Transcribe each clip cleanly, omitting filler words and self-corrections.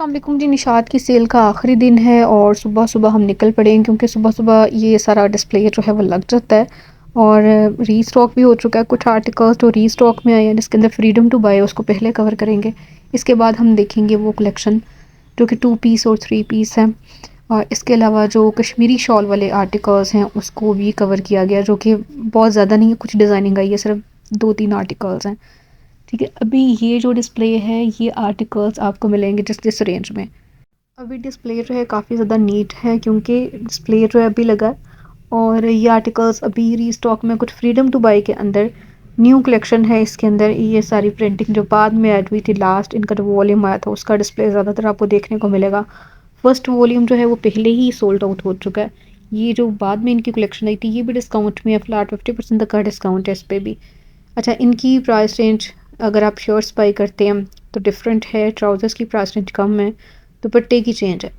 अस्सलाम वालेकुम जी। निशात की सेल का आखिरी दिन है और सुबह सुबह हम निकल पड़े हैं क्योंकि सुबह सुबह ये सारा डिस्प्ले जो है वो लग जाता है। और रीस्टॉक भी हो चुका है, कुछ आर्टिकल्स जो रीस्टॉक में आए हैं जिसके अंदर फ्रीडम टू बाय उसको पहले कवर करेंगे। इसके बाद हम देखेंगे वो कलेक्शन जो कि 2 पीस और 3 पीस है। और इसके अलावा जो कश्मीरी शॉल वाले आर्टिकल्स हैं उसको भी कवर किया गया, जो कि बहुत ज़्यादा नहीं है, कुछ डिज़ाइनिंग आई है, सिर्फ 2-3 आर्टिकल्स हैं। ठीक है, अभी ये जो डिस्प्ले है ये आर्टिकल्स आपको मिलेंगे जिस जिस रेंज में। अभी डिस्प्ले जो है काफ़ी ज़्यादा नीट है क्योंकि डिस्प्ले जो है अभी लगा है। और ये आर्टिकल्स अभी रीस्टॉक में, कुछ फ्रीडम टू बाय के अंदर न्यू कलेक्शन है। इसके अंदर ये सारी प्रिंटिंग जो बाद में ऐड हुई थी, लास्ट इनका जो वॉल्यूम आया था उसका डिस्प्ले ज़्यादातर आपको देखने को मिलेगा। फर्स्ट वॉल्यूम जो है वो पहले ही सोल्ड आउट हो चुका है। ये जो बाद में इनकी कलेक्शन आई थी ये भी डिस्काउंट में है, फ्लैट 50% तक का डिस्काउंट है इस पर भी। अच्छा, इनकी प्राइस रेंज अगर आप शर्ट्स बाई करते हैं तो डिफरेंट है, ट्राउज़र्स की प्राइस रेंज कम है, दुपट्टे की चेंज है।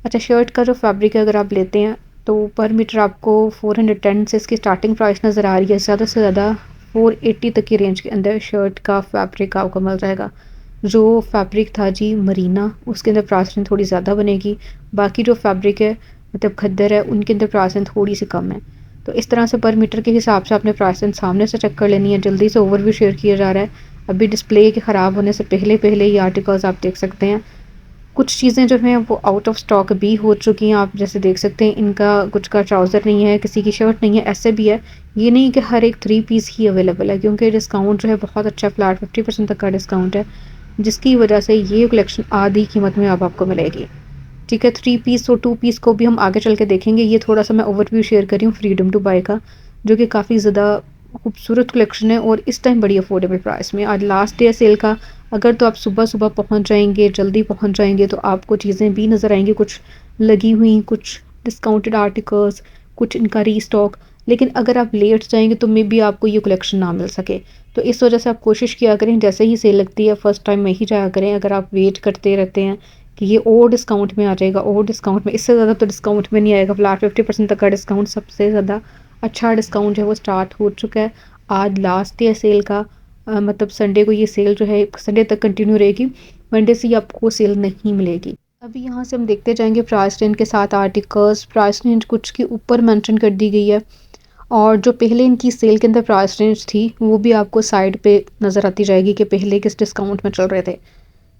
अच्छा, शर्ट का जो फैब्रिक है अगर आप लेते हैं तो पर मीटर आपको 410 से इसकी स्टार्टिंग प्राइस नज़र आ रही है। ज़्यादा से ज़्यादा 480 तक की रेंज के अंदर शर्ट का फैब्रिक आपको मिल जाएगा। जो फैब्रिक था जी मरीना, उसके अंदर प्राइस रेंज थोड़ी ज़्यादा बनेगी। बाकी जो फैब्रिक है मतलब खद्दर है उनके अंदर प्राइस रेंज थोड़ी सी कम है। तो इस तरह से पर मीटर के हिसाब से आपने प्राइस रेंज सामने से चेक कर लेनी है। जल्दी से ओवरव्यू शेयर किया जा रहा है। अभी डिस्प्ले के ख़राब होने से पहले पहले ये आर्टिकल्स आप देख सकते हैं। कुछ चीज़ें जो हैं वो आउट ऑफ स्टॉक भी हो चुकी हैं, आप जैसे देख सकते हैं। इनका कुछ का ट्राउज़र नहीं है, किसी की शर्ट नहीं है, ऐसे भी है। ये नहीं कि हर एक 3 पीस ही अवेलेबल है क्योंकि डिस्काउंट जो है बहुत अच्छा, फ्लैट 50% तक का डिस्काउंट है, जिसकी वजह से ये कलेक्शन आधी कीमत में अब आपको मिलेगी। ठीक है, 3 पीस और 2 पीस को भी हम आगे चल के देखेंगे। ये थोड़ा सा मैं ओवरव्यू शेयर कर रही हूँ फ्रीडम टू बाय का, जो कि काफ़ी ज़्यादा खूबसूरत कलेक्शन है और इस टाइम बड़ी अफोर्डेबल प्राइस में। आज लास्ट डे है सेल का। अगर तो आप सुबह सुबह पहुँच जाएंगे, जल्दी पहुँच जाएंगे, तो आपको चीज़ें भी नज़र आएंगी, कुछ लगी हुई, कुछ डिस्काउंटेड आर्टिकल्स, कुछ इनका रीस्टॉक। लेकिन अगर आप लेट जाएंगे तो मे बी आपको ये कलेक्शन ना मिल सके। तो इस वजह से आप कोशिश किया करें, जैसे ही सेल लगती है फ़र्स्ट टाइम में ही जाया करें। अगर आप वेट करते रहते हैं कि ये और डिस्काउंट में आ जाएगा, और डिस्काउंट में, इससे ज़्यादा तो डिस्काउंट में नहीं आएगा। फ्लैट 50% तक का डिस्काउंट, सबसे ज़्यादा अच्छा डिस्काउंट है वो स्टार्ट हो चुका है। आज लास्ट डे है सेल का। मतलब संडे को ये सेल जो है संडे तक कंटिन्यू रहेगी। मंडे से ये आपको सेल नहीं मिलेगी। अभी यहाँ से हम देखते जाएंगे प्राइस रेंज के साथ आर्टिकल्स। प्राइस रेंज कुछ के ऊपर मेंशन कर दी गई है और जो पहले इनकी सेल के अंदर प्राइस रेंज थी वो भी आपको साइड पे नज़र आती जाएगी कि पहले किस डिस्काउंट में चल रहे थे।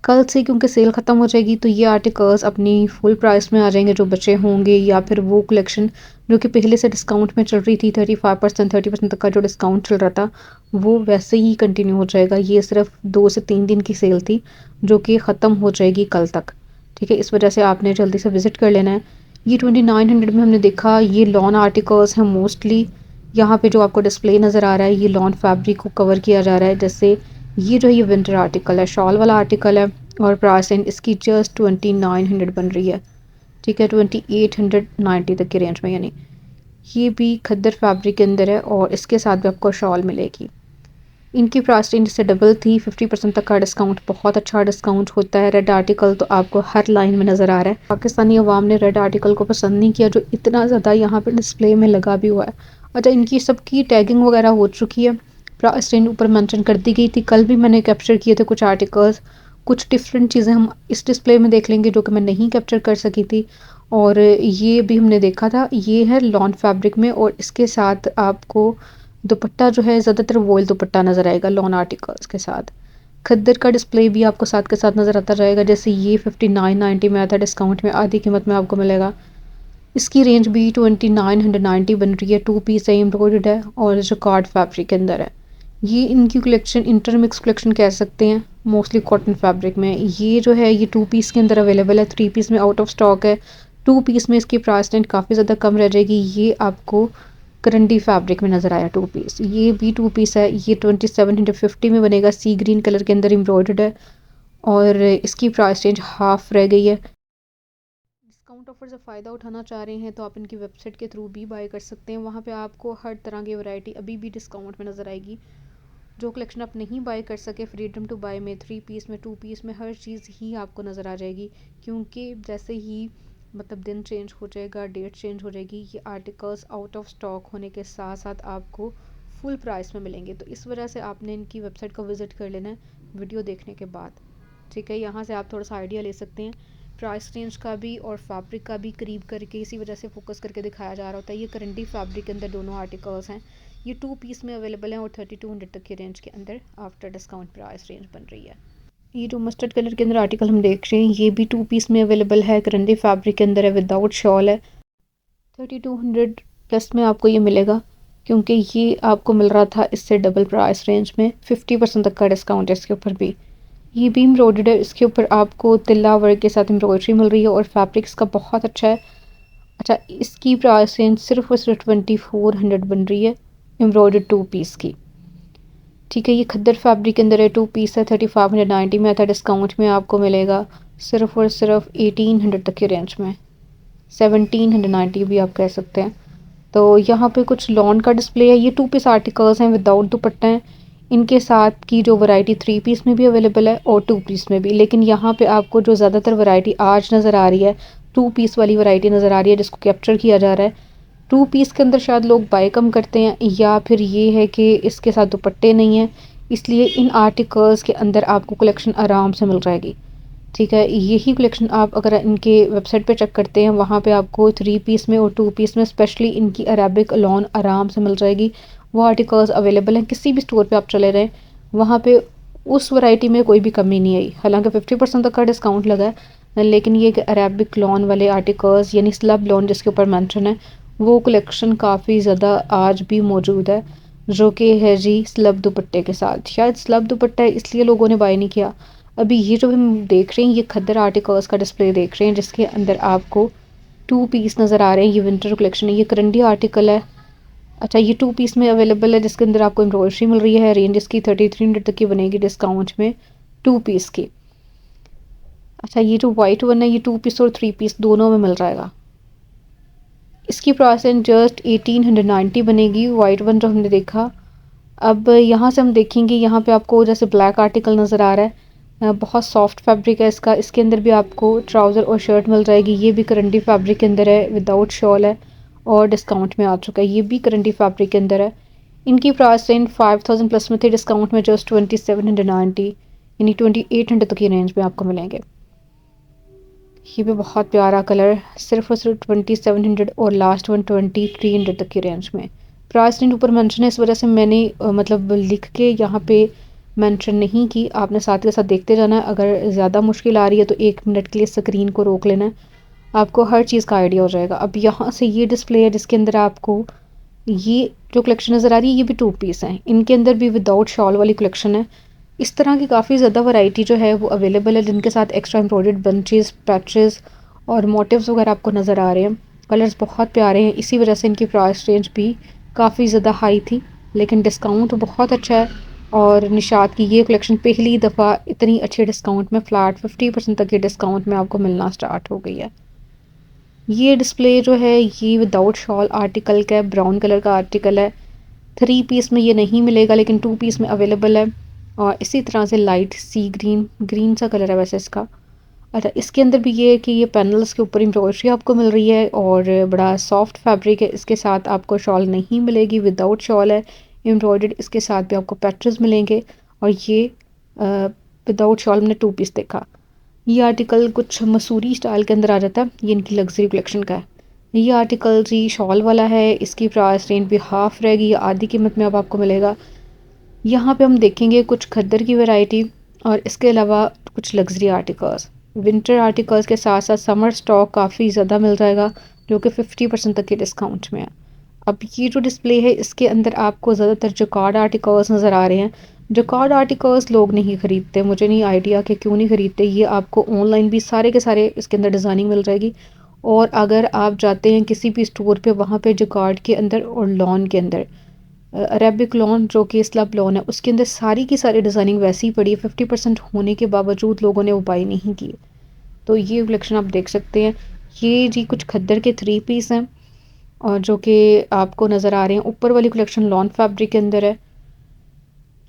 कल से क्योंकि सेल ख़त्म हो जाएगी तो ये आर्टिकल्स अपनी फुल प्राइस में आ जाएंगे जो बचे होंगे, या फिर वो कलेक्शन जो कि पहले से डिस्काउंट में चल रही थी, 35% 30% तक का जो डिस्काउंट चल रहा था वो वैसे ही कंटिन्यू हो जाएगा। ये सिर्फ 2 से 3 दिन की सेल थी जो कि ख़त्म हो जाएगी कल तक। ठीक है, इस वजह से आपने जल्दी से विज़िट कर लेना है। ये 2900 में हमने देखा ये लॉन आर्टिकल्स हैं मोस्टली। यहाँ पे जो आपको डिस्प्ले नज़र आ रहा है ये लॉन फैब्रिक को कवर किया जा रहा है। जैसे ये जो है ये विंटर आर्टिकल है, शॉल वाला आर्टिकल है और प्राइस रेंज इसकी जस्ट 2900 बन रही है। ठीक है, 2890 तक की रेंज में, यानी ये भी खद्दर फैब्रिक के अंदर है और इसके साथ भी आपको शॉल मिलेगी। इनकी प्राइस रेंज से डबल थी। 50% तक का डिस्काउंट, बहुत अच्छा डिस्काउंट होता है। रेड आर्टिकल तो आपको हर लाइन में नज़र आ रहा है। पाकिस्तानी अवाम ने रेड आर्टिकल को पसंद नहीं किया जो इतना ज़्यादा यहाँ पर डिस्प्ले में लगा भी हुआ है। अच्छा, इनकी सबकी टैगिंग वगैरह हो चुकी है, प्राइस रेंज ऊपर मेंशन कर दी गई थी। कल भी मैंने कैप्चर किए थे कुछ आर्टिकल्स। कुछ डिफरेंट चीज़ें हम इस डिस्प्ले में देख लेंगे जो कि मैं नहीं कैप्चर कर सकी थी। और ये भी हमने देखा था, ये है लॉन फैब्रिक में और इसके साथ आपको दुपट्टा जो है ज़्यादातर वॉयल दुपट्टा नज़र आएगा लॉन आर्टिकल्स के साथ। खद्दर का डिस्प्ले भी आपको साथ के साथ नज़र आता जाएगा। जैसे ये 5990 में आया था, डिस्काउंट में आधी कीमत में आपको मिलेगा। इसकी रेंज भी 2990 बन रही है। 2 पीस है, एम्ब्रॉयडर्ड है और जो कार्ड फैब्रिक के अंदर है। ये इनकी कलेक्शन इंटरमिक्स कलेक्शन कह सकते हैं, मोस्टली कॉटन फैब्रिक में। ये जो है ये 2 पीस के अंदर अवेलेबल है, 3 पीस में आउट ऑफ स्टॉक है। 2 पीस में इसकी प्राइस रेंज काफ़ी ज़्यादा कम रह जाएगी। ये आपको करंडी फैब्रिक में नज़र आया 2 पीस। ये भी 2 पीस है, ये 2750 में बनेगा। सी ग्रीन कलर के अंदर एम्ब्रॉयडर्ड है और इसकी प्राइस रेंज हाफ रह गई है। डिस्काउंट ऑफर से फ़ायदा उठाना चाह रहे हैं तो आप इनकी वेबसाइट के थ्रू भी बाय कर सकते हैं। वहाँ पे आपको हर तरह की वैरायटी अभी भी डिस्काउंट में नज़र आएगी। जो कलेक्शन आप नहीं बाय कर सके फ्रीडम टू बाय में, 3 पीस में, 2 पीस में, हर चीज़ ही आपको नज़र आ जाएगी। क्योंकि जैसे ही मतलब दिन चेंज हो जाएगा, डेट चेंज हो जाएगी, ये आर्टिकल्स आउट ऑफ स्टॉक होने के साथ साथ आपको फुल प्राइस में मिलेंगे। तो इस वजह से आपने इनकी वेबसाइट को विज़िट कर लेना है वीडियो देखने के बाद। ठीक है, यहाँ से आप थोड़ा सा आइडिया ले सकते हैं। प्राइस रेंज का भी और फैब्रिक का भी करीब करके इसी वजह से फोकस करके दिखाया जा रहा होता है। ये करंडी फैब्रिक के अंदर दोनों आर्टिकल्स हैं। ये 2 पीस में अवेलेबल हैं और 3200 तक की रेंज के अंदर आफ्टर डिस्काउंट प्राइस रेंज बन रही है। ये जो मस्टर्ड कलर के अंदर आर्टिकल हम देख रहे हैं ये भी 2 पीस में अवेलेबल है, करंडी फैब्रिक के अंदर है, विदाउट शॉल है। 3200 प्लस में आपको ये मिलेगा, क्योंकि ये आपको मिल रहा था इससे डबल प्राइस रेंज में। 50% तक का डिस्काउंट है इसके ऊपर भी। ये भी एम्ब्रॉयडर्ड है, इसके ऊपर आपको तिल्ला वर्क के साथ एम्ब्रॉयडरी मिल रही है और फैब्रिक इसका बहुत अच्छा है। अच्छा, इसकी प्राइस रेंज सिर्फ और सिर्फ 2400 बन रही है एम्ब्रॉयडर्ड 2 पीस की। ठीक है, ये खद्दर फैब्रिक के अंदर है, 2 पीस है, 3590 में था। डिस्काउंट में आपको मिलेगा सिर्फ और सिर्फ 1800 तक की रेंज में, 1790 भी आप कह सकते हैं। तो यहाँ पे कुछ लॉन का डिस्प्ले है। ये 2 पीस आर्टिकल्स हैं, विदाउट दुपट्टा हैं। इनके साथ की जो वैरायटी 3 पीस में भी अवेलेबल है और 2 पीस में भी, लेकिन यहाँ पे आपको जो ज़्यादातर वैरायटी आज नज़र आ रही है 2 पीस वाली वैरायटी नज़र आ रही है, जिसको कैप्चर किया जा रहा है। 2 पीस के अंदर शायद लोग बाय कम करते हैं, या फिर ये है कि इसके साथ दुपट्टे नहीं हैं, इसलिए इन आर्टिकल्स के अंदर आपको कलेक्शन आराम से मिल जाएगी। ठीक है, यही कलेक्शन आप अगर इनके वेबसाइट पे चेक करते हैं, वहाँ पे आपको 3 पीस में और 2 पीस में स्पेशली इनकी अरेबिक लॉन आराम से मिल जाएगी। वो आर्टिकल्स अवेलेबल हैं, किसी भी स्टोर पे आप चले रहें वहाँ पे उस वैरायटी में कोई भी कमी नहीं आई। हालांकि 50% तक का डिस्काउंट लगा है, लेकिन ये कि अरेबिक लॉन वाले आर्टिकल्स यानी स्लब लॉन जिसके ऊपर मेंशन है, वो कलेक्शन काफ़ी ज़्यादा आज भी मौजूद है, जो कि है जी स्लब दुपट्टे के साथ। शायद स्लब दुपट्टा है इसलिए लोगों ने बाय नहीं किया। अभी ये जो हम देख रहे हैं ये खद्दर आर्टिकल्स का डिस्प्ले देख रहे हैं, जिसके अंदर आपको 2 पीस नज़र आ रहे हैं। ये विंटर कलेक्शन है, ये करंडी आर्टिकल है। अच्छा, ये 2 पीस में अवेलेबल है, जिसके अंदर आपको एम्ब्रॉयडरी मिल रही है। रेंज इसकी 3300 तक की बनेगी डिस्काउंट में 2 पीस की। अच्छा, ये जो वाइट वन है ये 2 पीस और 3 पीस दोनों में मिल जाएगा। इसकी प्राइस जस्ट 1890 बनेगी, वाइट वन जो हमने देखा। अब यहाँ से हम देखेंगे, यहाँ पे आपको जैसे ब्लैक आर्टिकल नज़र आ रहा है, बहुत सॉफ्ट फैब्रिक है इसका। इसके अंदर भी आपको ट्राउज़र और शर्ट मिल जाएगी। ये भी करंडी फैब्रिक के अंदर है, विदाउट शॉल है और डिस्काउंट में आ चुका है। ये भी करंडी फैब्रिक के अंदर है। इनकी प्राइस रेंज 5000 प्लस में थे, डिस्काउंट में जस्ट 2790 यानी 2800 तक की रेंज में आपको मिलेंगे। ये भी बहुत प्यारा कलर, सिर्फ और सिर्फ 2700 और लास्ट वन 2300 तक की रेंज में। प्राइस रेंज ऊपर मेंशन है, इस वजह से मैंने मतलब लिख के यहाँ पे मेंशन नहीं की। आपने साथ के साथ देखते जाना है। अगर ज़्यादा मुश्किल आ रही है तो 1 मिनट के लिए स्क्रीन को रोक लेना है, आपको हर चीज़ का आइडिया हो जाएगा। अब यहाँ से ये डिस्प्ले है, जिसके अंदर आपको ये जो कलेक्शन नज़र आ रही है ये भी 2 पीस हैं। इनके अंदर भी विदाउट शॉल वाली कलेक्शन है। इस तरह की काफ़ी ज़्यादा वैरायटी जो है वो अवेलेबल है, जिनके साथ एक्स्ट्रा एम्ब्रॉयडर्ड बंचेस, पैचेस और मोटिव्स वगैरह आपको नज़र आ रहे हैं। कलर्स बहुत प्यारे हैं, इसी वजह से इनकी प्राइस रेंज भी काफ़ी ज़्यादा हाई थी, लेकिन डिस्काउंट बहुत अच्छा है। और निशात की ये कलेक्शन पहली दफ़ा इतनी अच्छे डिस्काउंट में, फ्लैट 50% तक के डिस्काउंट में आपको मिलना स्टार्ट हो गई है। ये डिस्प्ले जो है ये विदाउट शॉल आर्टिकल का है, ब्राउन कलर का आर्टिकल है। 3 पीस में ये नहीं मिलेगा, लेकिन 2 पीस में अवेलेबल है। और इसी तरह से लाइट सी ग्रीन, ग्रीन सा कलर है वैसे इसका। अच्छा, इसके अंदर भी ये है कि ये पैनल्स के ऊपर एम्ब्रॉयडरी आपको मिल रही है और बड़ा सॉफ्ट फैब्रिक है। इसके साथ आपको शॉल नहीं मिलेगी, विदाउट शॉल है एम्ब्रॉयडर्ड। इसके साथ भी आपको पैचेस मिलेंगे। और ये विदाउट शॉल मैंने 2 पीस देखा। ये आर्टिकल कुछ मसूरी स्टाइल के अंदर आ जाता है, ये इनकी लग्जरी कलेक्शन का है। ये आर्टिकल जी शॉल वाला है, इसकी प्राइस रेंज भी हाफ रहेगी, आधी कीमत में अब आपको मिलेगा। यहाँ पे हम देखेंगे कुछ खद्दर की वैरायटी और इसके अलावा कुछ लग्जरी आर्टिकल्स। विंटर आर्टिकल्स के साथ साथ समर स्टॉक काफ़ी ज़्यादा मिल जाएगा, जो कि 50% तक के डिस्काउंट में है। अब ये जो डिस्प्ले है इसके अंदर आपको ज़्यादातर जकार्ड आर्टिकल्स नज़र आ रहे हैं। जकार्ड आर्टिकल्स लोग नहीं ख़रीदते, मुझे नहीं आइडिया कि क्यों नहीं ख़रीदते। ये आपको ऑनलाइन भी सारे के सारे इसके अंदर डिज़ाइनिंग मिल जाएगी। और अगर आप जाते हैं किसी भी स्टोर पे, वहाँ पे जकार्ड के अंदर और लॉन के अंदर, अरेबिक लॉन जो कि स्लब लॉन है, उसके अंदर सारी की सारी डिज़ाइनिंग वैसे ही पड़ी है। 50% होने के बावजूद लोगों ने वो बाई नहीं की। तो ये कलेक्शन आप देख सकते हैं। ये जी कुछ खद्दर के 3 पीस हैं और जो कि आपको नज़र आ रहे हैं। ऊपर वाली कलेक्शन लॉन फैब्रिक के अंदर है।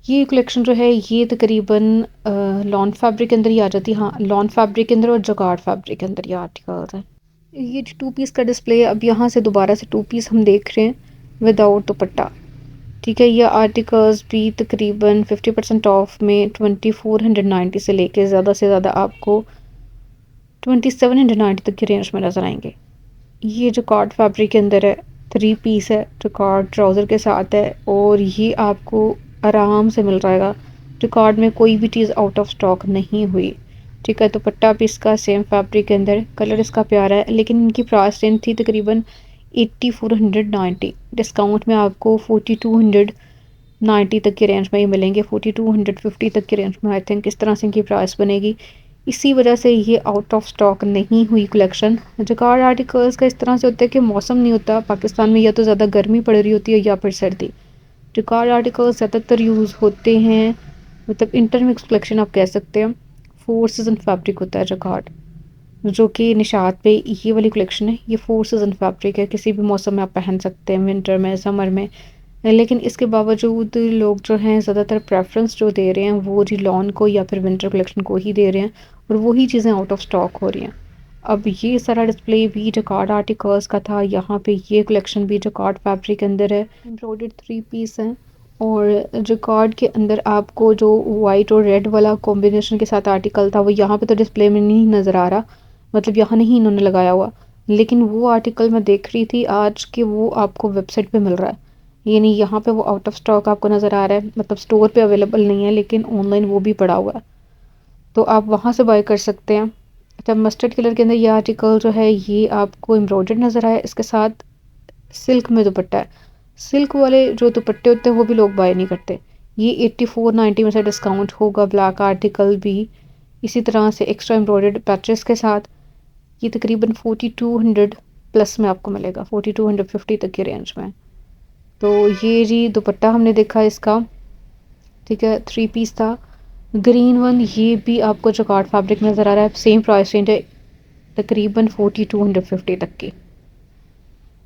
ये कलेक्शन जो है ये तकरीबन लॉन फैब्रिक के अंदर ही आ जाती है। हाँ, लॉन फैब्रिक के अंदर और जकार्ड फैब्रिक के अंदर ये आर्टिकल्स हैं। ये 2 पीस का डिस्प्ले है। अब यहाँ से दोबारा से 2 पीस हम देख रहे हैं विदाउट दुपट्टा। ठीक है, ये आर्टिकल्स भी तकरीबन 50% ऑफ में 2490 से लेके ज़्यादा से ज़्यादा आपको 2790 तक की रेंज में नज़र आएंगे। ये जो कॉट फैब्रिक के अंदर है, 3 पीस है, जो कॉट ट्राउज़र के साथ है और ये आपको आराम से मिल जाएगा। जो कॉट में कोई भी चीज़ आउट ऑफ स्टॉक नहीं हुई। ठीक है, दुपट्टा भी इसका सेम फैब्रिक के अंदर, कलर इसका प्यारा है, लेकिन इनकी प्राइस रेंज थी तकरीबन 8490। डिस्काउंट में आपको 4290 तक की रेंज में ये मिलेंगे, 4250 तक की रेंज में आई थिंक इस तरह से इनकी प्राइस बनेगी। इसी वजह से ये आउट ऑफ स्टॉक नहीं हुई कलेक्शन। जकार्ड आर्टिकल्स का इस तरह से होता है कि मौसम नहीं होता पाकिस्तान में, या तो ज़्यादा गर्मी पड़ रही होती है या फिर सर्दी। जकार्ड आर्टिकल्स ज़्यादातर यूज़ होते हैं, मतलब इंटरमिक्स कलेक्शन आप कह सकते हैं। 4 सीज़न फैब्रिक होता है जकार्ड, जो कि निशात पे ये वाली कलेक्शन है। ये 4 सीज़न फैब्रिक है, किसी भी मौसम में आप पहन सकते हैं, विंटर में, समर में। लेकिन इसके बावजूद लोग जो हैं ज़्यादातर प्रेफरेंस जो दे रहे हैं वो रिलॉन को या फिर विंटर कलेक्शन को ही दे रहे हैं, और वही चीज़ें आउट ऑफ स्टॉक हो रही हैं। अब ये सारा डिस्प्ले भी जकार्ड आर्टिकल्स का था। यहाँ पे ये कलेक्शन भी जकार्ड फैब्रिक के अंदर है, एम्ब्रॉयडर्ड 3 पीस हैं। और जकार्ड के अंदर आपको जो वाइट और रेड वाला कॉम्बिनेशन के साथ आर्टिकल था वो यहाँ पे तो डिस्प्ले में नहीं नज़र आ रहा, मतलब यहाँ नहीं इन्होंने लगाया हुआ, लेकिन वो आर्टिकल मैं देख रही थी आज कि वो आपको वेबसाइट पे मिल रहा है। ये नहीं, यहाँ पे वो आउट ऑफ स्टॉक आपको नज़र आ रहा है, मतलब स्टोर पे अवेलेबल नहीं है, लेकिन ऑनलाइन वो भी पड़ा हुआ है, तो आप वहाँ से बाय कर सकते हैं। अच्छा, मस्टर्ड कलर के अंदर ये आर्टिकल जो है ये आपको एम्ब्रॉयडर्ड नज़र आया, इसके साथ सिल्क में दुपट्टा है। सिल्क वाले जो दुपट्टे होते हैं वो भी लोग बाय नहीं करते। ये 8490 में से डिस्काउंट होगा। ब्लैक आर्टिकल भी इसी तरह से एक्स्ट्रा एम्ब्रॉयडर्ड पैचेस के साथ, ये तकरीबन 4200 प्लस में आपको मिलेगा, 4250 तक की रेंज में। तो ये जी दुपट्टा हमने देखा इसका, ठीक है, 3 पीस था। ग्रीन वन ये भी आपको जकार्ड फैब्रिक नज़र आ रहा है, सेम प्राइस रेंज है तकरीबन 4250 तक की।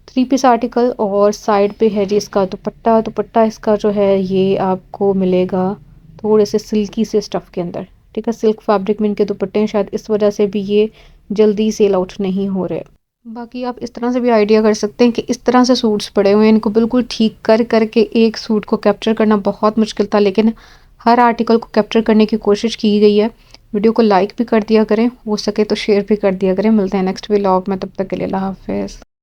3 पीस आर्टिकल और साइड पे है जी इसका दुपट्टा। दुपट्टा इसका जो है ये आपको मिलेगा थोड़े से सिल्की से स्टफ़ के अंदर। ठीक है, सिल्क फैब्रिक में इनके दुपट्टे हैं, शायद इस वजह से भी ये जल्दी सेल आउट नहीं हो रहे। बाकी आप इस तरह से भी आइडिया कर सकते हैं कि इस तरह से सूट्स पड़े हुए हैं, इनको बिल्कुल ठीक कर करके एक सूट को कैप्चर करना बहुत मुश्किल था, लेकिन हर आर्टिकल को कैप्चर करने की कोशिश की गई है। वीडियो को लाइक भी कर दिया करें, हो सके तो शेयर भी कर दिया करें। मिलते हैं नेक्स्ट व्लॉग में, तब तक के लिए अल्लाह हाफ़िज़।